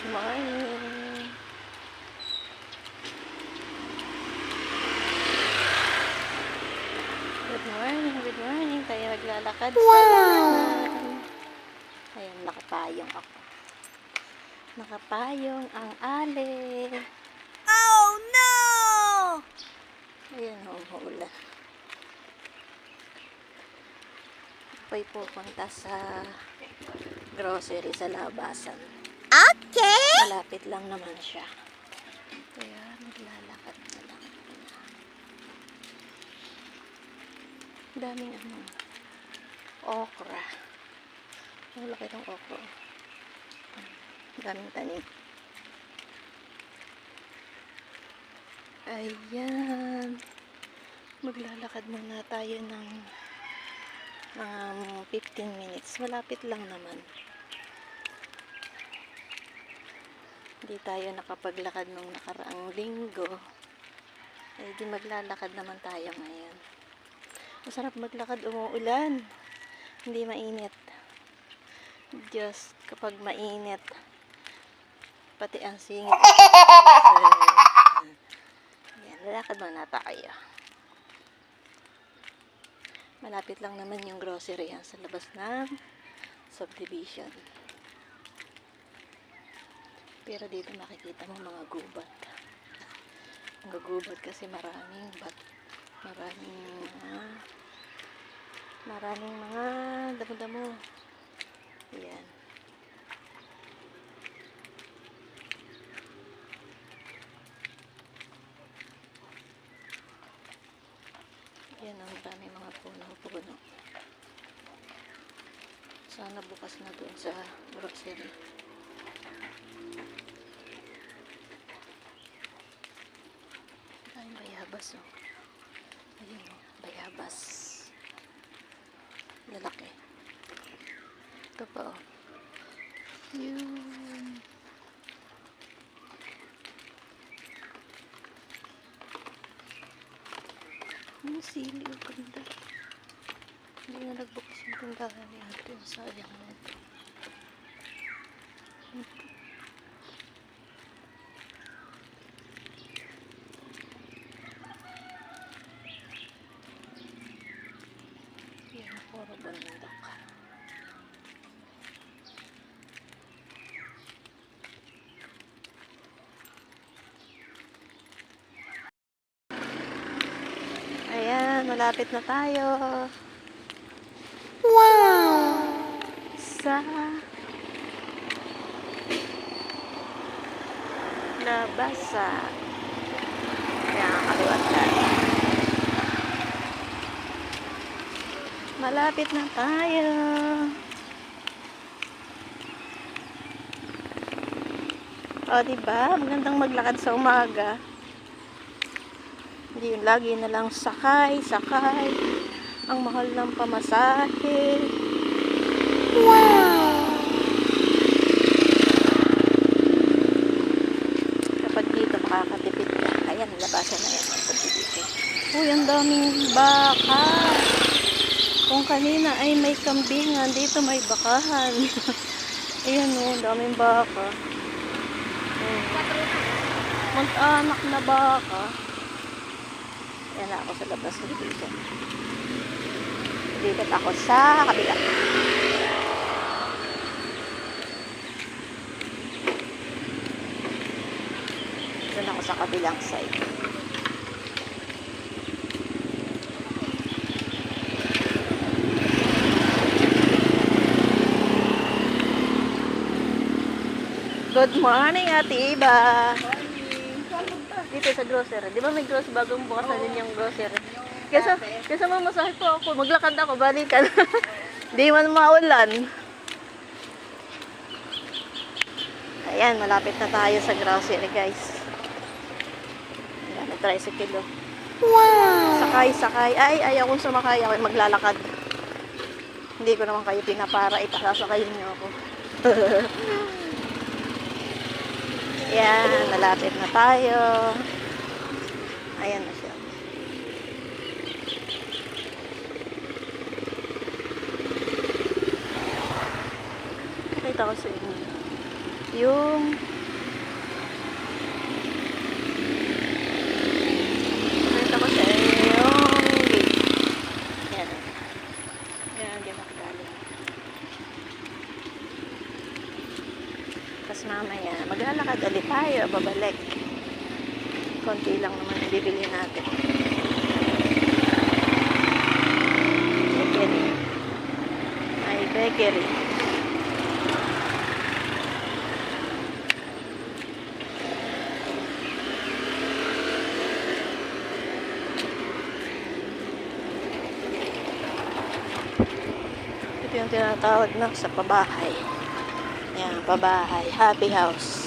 Morning. Good morning, good morning. Tayo naglalakad sa halaman. Ayan, nakapayong ako. Nakapayong ang ale. Oh no! Ayan, umuulan. Ako'y pupunta sa grocery sa labasan. Okay! Malapit lang naman siya. Kaya naglalakad na lang. Daming okra. Malaki itong okra. Daming tanim. Ayan. Maglalakad muna tayo ng 15 minutes. Malapit lang naman. Hindi tayo nakapaglakad nung nakaraang linggo. Ay di maglalakad naman tayo ngayon. Masarap maglakad, umuulan. Hindi mainit. Diyos, kapag mainit, pati ang singit. Ayan, lalakad muna tayo. Malapit lang naman yung grocery yan sa labas ng subdivision. Pero dito makikita mo mga gubat. Mga gubat kasi maraming mga damo-damo. Ayan. Ayan, ang dami mga puno. Sana bukas na doon sa grocery. Ay, bayabas oh. Ayun oh, bayabas. Lalaki. Ito pa oh. Yun. Yung sili yung ganda. Hindi na nagbukas yung tindahan ni ate. Sayang na ito. Yan, puro bundok. Ayan, malapit na tayo. Wow! Sa labasan. Ayan, kaliwat tayo. Malapit na tayo. O, diba? Magandang maglakad sa umaga. Hindi yung lagi na lang sakay. Ang mahal ng pamasahe. Wow! Kapag dito makakatipid ka. Ayan, labasan na yan. Uy, ang daming baka. Kung kanina ay may kambingan, dito may bakahan. Ayan o, daming baka. Mag-anak na baka. Ayan na ako sa labas ng dito. Dito ako sa kabila. Doon ako sa kabilang side. Good morning, Ate Iba. Dito sa grocery. Di ba may grocery bagong bukas na din yung grocery? Kesa mamasahe po ako. Maglakad ako, balikan. Di man maulan. Ayan, malapit na tayo sa grocery, guys. Ayan, may tricycle. Wow! Sakay. Ay, ayaw kong sumakay. Ako maglalakad. Hindi ko naman kayo pinapara. Itasasakayin niyo ako. Ayan, malapit na tayo. Ayan na siya. Nakita ko sa inyo yung Tapos mamaya, maglalakad ulit tayo, babalik. Konti lang naman yung bibili natin. Bakery. May bakery. Ito yung tinatawag na sa pabahay. Yan, pabahay. Happy house.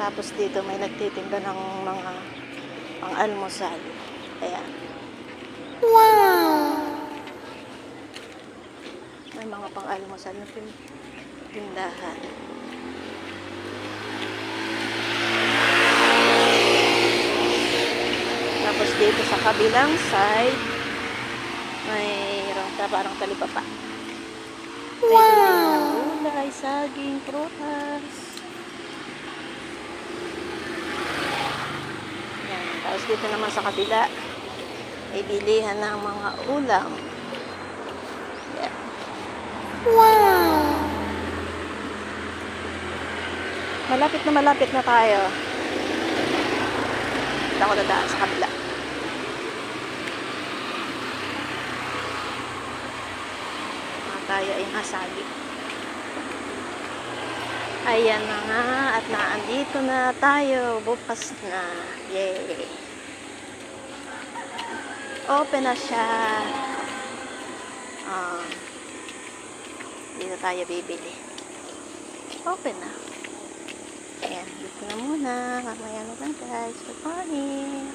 Tapos dito may nagtitinda ng mga pang-almusal. Ayan. Wow! May mga pang-almusal na tindahan. Tapos dito sa kabilang side, mayroong parang talipapa. May bibili ng gulay, saging, prutas. Yan. Tapos dito naman sa kabila, ay bilihan ng mga ulam. Yan. Wow! Malapit na tayo. Dito ako dadaan sa kabila. Tayo ay nasagi. Ayan na nga at naandito na tayo. Bukas na. Yay! Open na siya. Dito tayo bibili. Open na. Ayan, dito na muna. Mamaya na lang guys. Good morning.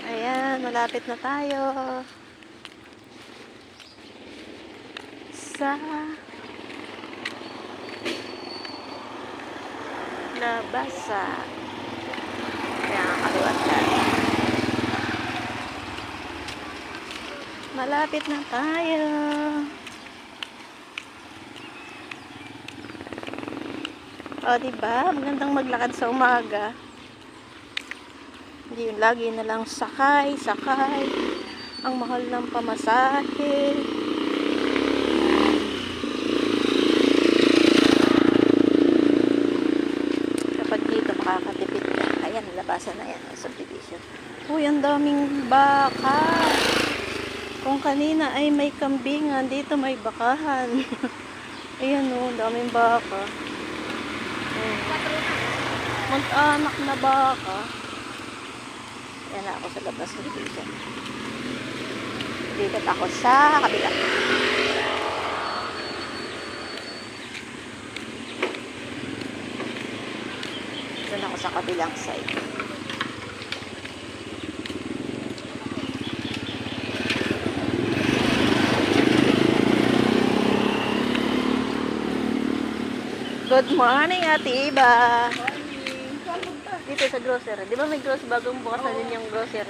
Ayan, malapit na tayo. Sa labasa. Ayan, kaliwat ka. Malapit na tayo. O, diba? Magandang maglakad sa umaga. Hindi yung lagi na lang sakay. Ang mahal ng pamasahe. Kapag dito makakatipid ka. Ayan, labasan na yan. Subdivision. Uy, ang daming baka. Kung kanina ay may kambingan, dito may bakahan. Ayan o, daming baka. Mag-anak na baka. Ayan na ako sa labas ng dito. Dito ako sa kabila. Doon ako sa kabilang side. Good morning, Ate Iba. Dito sa grocery. Di ba may grocery bagong bukas na din yung grocery?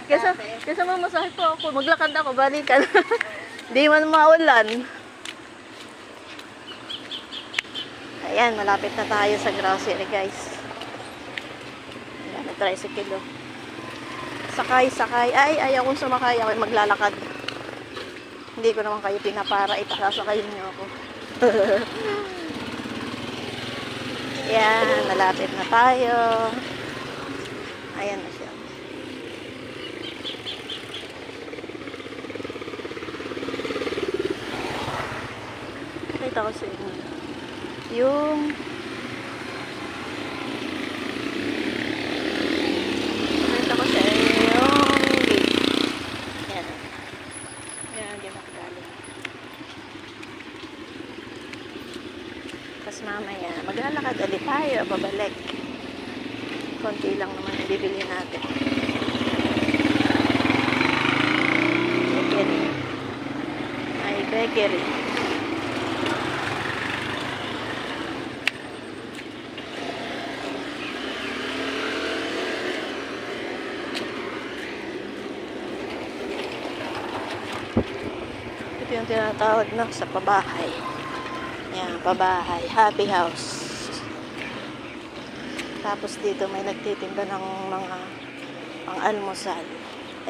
Kesa mamasahe po ako. Maglakad ako, balikan. Di man maulan. Ayan, malapit na tayo sa grocery, guys. Ayan, tricycle. Sakay. Ay, ayaw kong sumakay. Ako maglalakad. Hindi ko naman kayo pinapara. Ipasasakayin niyo ako. Yan, malapit na tayo. Ayan na siya. Nakita ko sa inyo. Nakita ko sa inyo yung gate. Yan. Yan, di makagaling. Tapos mamaya, maglalakad ulit tayo, babalik. Konti lang naman yung bibili natin. Bakery. May bakery. Ito yung tinatawag na sa pabahay. Yan, pabahay. Happy house. Tapos dito may nagtitinda ng mga pang-almusal.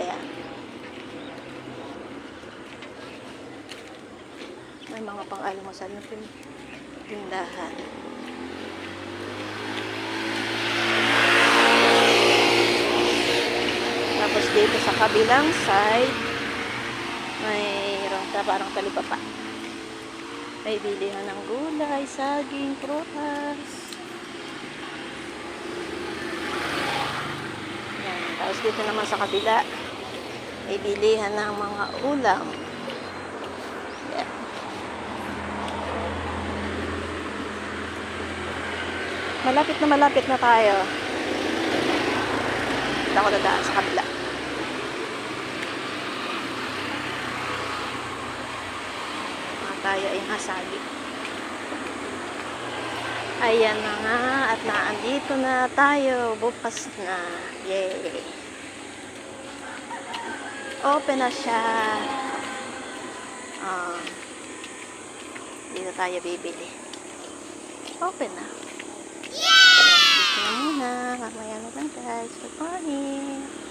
Ayan. May mga pang-almusal na tindahan. Tapos dito sa kabilang side, mayroon parang talipapa. May bilihan ng gulay, saging, prutas. Yan. Tapos dito naman sa kabila, may bilihan ng mga ulam. Yan. Malapit na tayo. Dito ako dadaan sa kabila. Tayo ay nasagi. Ayan na nga at naandito na tayo. Bukas na. Yay! Open na siya. Dito tayo bibili. Open na. Yay! Dito na muna. Mamaya na lang guys. Good morning.